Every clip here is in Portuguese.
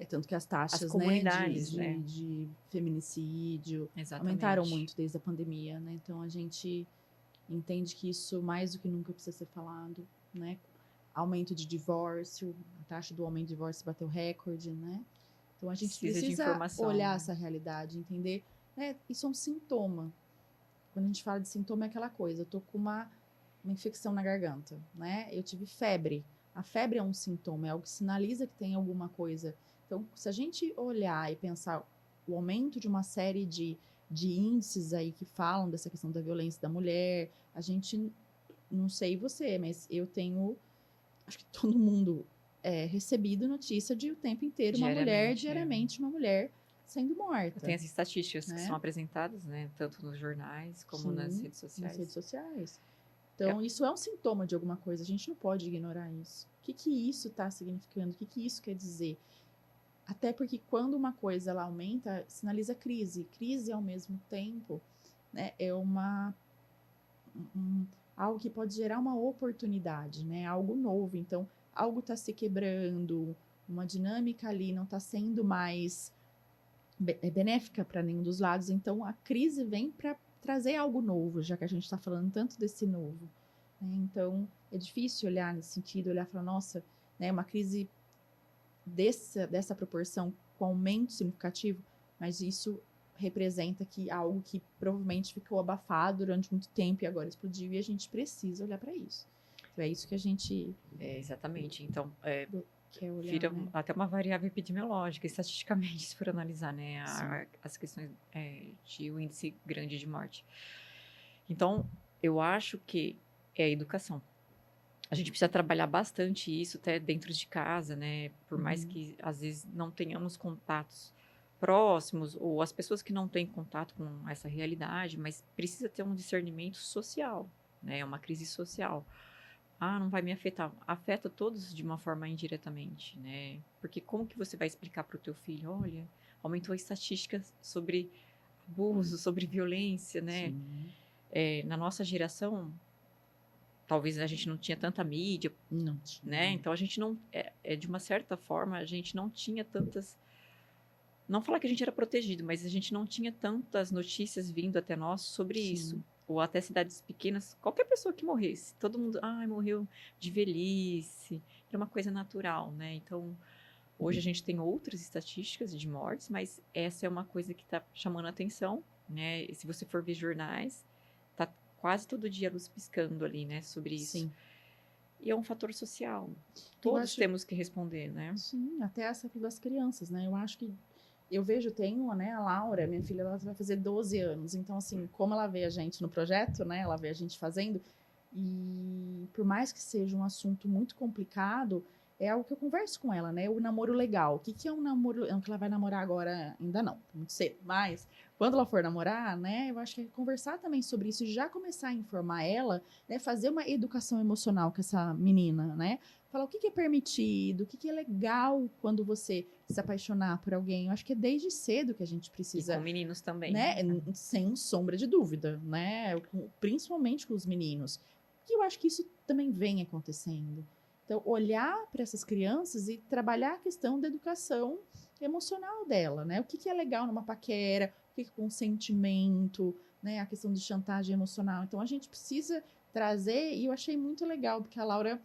Tanto que as as taxas, né, comunidades, né? de feminicídio aumentaram Exatamente. muito desde a pandemia, né? Então a gente entende que isso mais do que nunca precisa ser falado, né? Aumento de divórcio, a taxa do aumento de divórcio bateu recorde, né? Então a gente Precisa de precisa informação, olhar né? essa realidade, entender, né? Isso é um sintoma. Quando a gente fala de sintoma é aquela coisa, eu tô com uma infecção na garganta, né? Eu tive febre. A febre é um sintoma, é algo que sinaliza que tem alguma coisa. Então, se a gente olhar e pensar o aumento de uma série de índices aí que falam dessa questão da violência da mulher, a gente, não sei você, mas eu tenho, acho que todo mundo recebido notícia de o tempo inteiro uma mulher, Diariamente. É. diariamente uma mulher sendo morta, Tem as estatísticas que são né? apresentadas, né? Tanto nos jornais como nas Sim, redes nas redes sociais. sociais. É, Então, isso é um sintoma de alguma coisa, a gente não pode ignorar isso. O que que isso está significando? O que que isso quer dizer? Até porque quando uma coisa ela aumenta, sinaliza crise. Crise, ao mesmo tempo, né, é um, algo que pode gerar uma oportunidade, né, algo novo. Então, algo está se quebrando, uma dinâmica ali não está sendo mais benéfica para nenhum dos lados. Então, a crise vem para trazer algo novo, já que a gente está falando tanto desse novo, né? Então, é difícil olhar nesse sentido, olhar e falar, nossa, né, uma crise dessa proporção com aumento significativo, mas isso representa que algo que provavelmente ficou abafado durante muito tempo e agora explodiu e a gente precisa olhar para isso. Então, é isso que a gente exatamente. Então, quer olhar, vira né? até uma variável epidemiológica, estatisticamente, se for analisar, né? Sim. As questões de um índice grande de morte. Então, eu acho que é a educação. A gente precisa trabalhar bastante isso até dentro de casa, né? Por mais Uhum. que às vezes não tenhamos contatos próximos ou as pessoas que não têm contato com essa realidade, mas precisa ter um discernimento social, né? É uma crise social. Ah, não vai me afetar. Afeta todos de uma forma indiretamente, né? Porque como que você vai explicar para o teu filho, olha, aumentou a estatística sobre abuso, sobre violência, né? Sim. Na nossa geração, talvez a gente não tinha tanta mídia, Não né? tinha. Então a gente não, de uma certa forma, a gente não tinha tantas, não falar que a gente era protegido, mas a gente não tinha tantas notícias vindo até nós sobre isso. Sim. Ou até cidades pequenas, qualquer pessoa que morresse, todo mundo, ai, morreu de velhice, era uma coisa natural, né? Então, hoje a gente tem outras estatísticas de mortes, mas essa é uma coisa que está chamando a atenção, né? E se você for ver jornais, tá quase todo dia a luz piscando ali, né, sobre isso. Sim. E é um fator social. Eu Todos acho, temos que responder, né? sim, até essa das crianças, né? Eu acho que eu vejo, tenho, né, a Laura, minha filha, ela vai fazer 12 anos. Então, assim, como ela vê a gente no projeto, né? Ela vê a gente fazendo. E por mais que seja um assunto muito complicado, é algo que eu converso com ela, né? O namoro legal. O que, que é um namoro? Não que ela vai namorar agora, ainda não, muito cedo. Mas quando ela for namorar, né? Eu acho que é conversar também sobre isso e já começar a informar ela, né? Fazer uma educação emocional com essa menina, né? Falar o que, que é permitido, o que, que é legal quando você se apaixonar por alguém. Eu acho que é desde cedo que a gente E com precisa, meninos também. né? Sem sombra de dúvida, né? Principalmente com os meninos. E eu acho que isso também vem acontecendo. Então, olhar para essas crianças e trabalhar a questão da educação emocional dela, né? O que, que é legal numa paquera, o que, que é consentimento, né? A questão de chantagem emocional. Então, a gente precisa trazer, e eu achei muito legal, porque a Laura,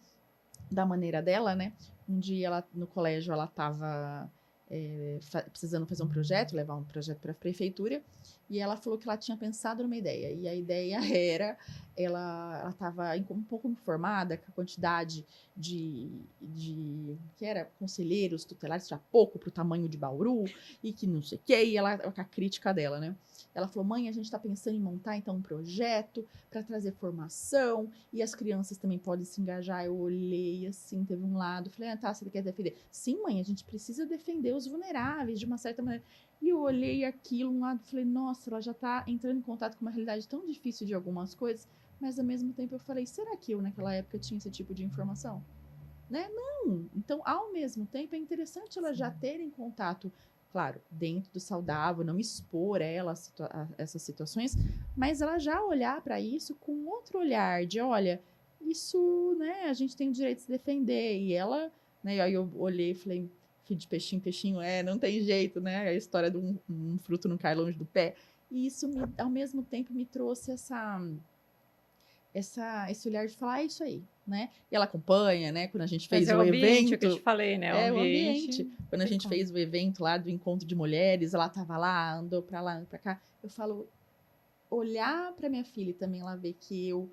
da maneira dela, né? Um dia ela no colégio ela estava precisando fazer um projeto, levar um projeto para a prefeitura, e ela falou que ela tinha pensado numa ideia. E a ideia era ela estava um pouco informada com a quantidade de que era conselheiros tutelares, tinha pouco para o tamanho de Bauru, e que não sei o quê, e ela com a crítica dela, né? Ela falou: mãe, a gente está pensando em montar então um projeto para trazer formação e as crianças também podem se engajar. Eu olhei assim, teve um lado, falei, ah, tá, você quer defender? Sim, mãe, a gente precisa defender os vulneráveis de uma certa maneira. E eu olhei aquilo, um lado, falei, nossa, ela já tá entrando em contato com uma realidade tão difícil de algumas coisas, mas ao mesmo tempo eu falei, será que eu naquela época tinha esse tipo de informação? Né? Não. Então, ao mesmo tempo, é interessante ela já ter em contato, claro, dentro do saudável, não expor ela a essas situações, mas ela já olhar para isso com outro olhar de, olha, isso, né, a gente tem o direito de se defender. E ela, né, aí eu olhei e falei, que de peixinho, peixinho não tem jeito, né? A história de um fruto não cai longe do pé. E isso, ao mesmo tempo, me trouxe esse olhar de falar, é isso aí, né? E ela acompanha, né? Quando a gente Mas fez é o o ambiente, é o que eu te evento, falei, né? O o ambiente. ambiente. Quando a gente fez o evento lá do encontro de mulheres, ela tava lá, andou pra lá, andou pra cá. Eu falo, olhar pra minha filha e também ela ver que eu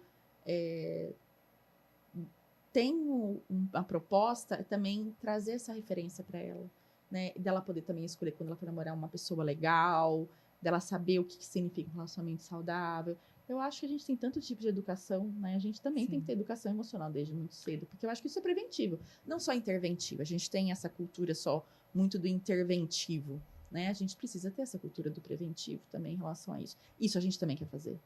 tenho uma proposta, é também trazer essa referência pra ela, né? Dela poder também escolher quando ela for namorar uma pessoa legal, dela saber o que significa um relacionamento saudável. Eu acho que a gente tem tanto tipo de educação, né? A gente também tem que ter educação emocional desde muito cedo, porque eu acho que isso é preventivo, não só interventivo. A gente tem essa cultura só muito do interventivo, né? A gente precisa ter essa cultura do preventivo também em relação a isso. Isso a gente também quer fazer.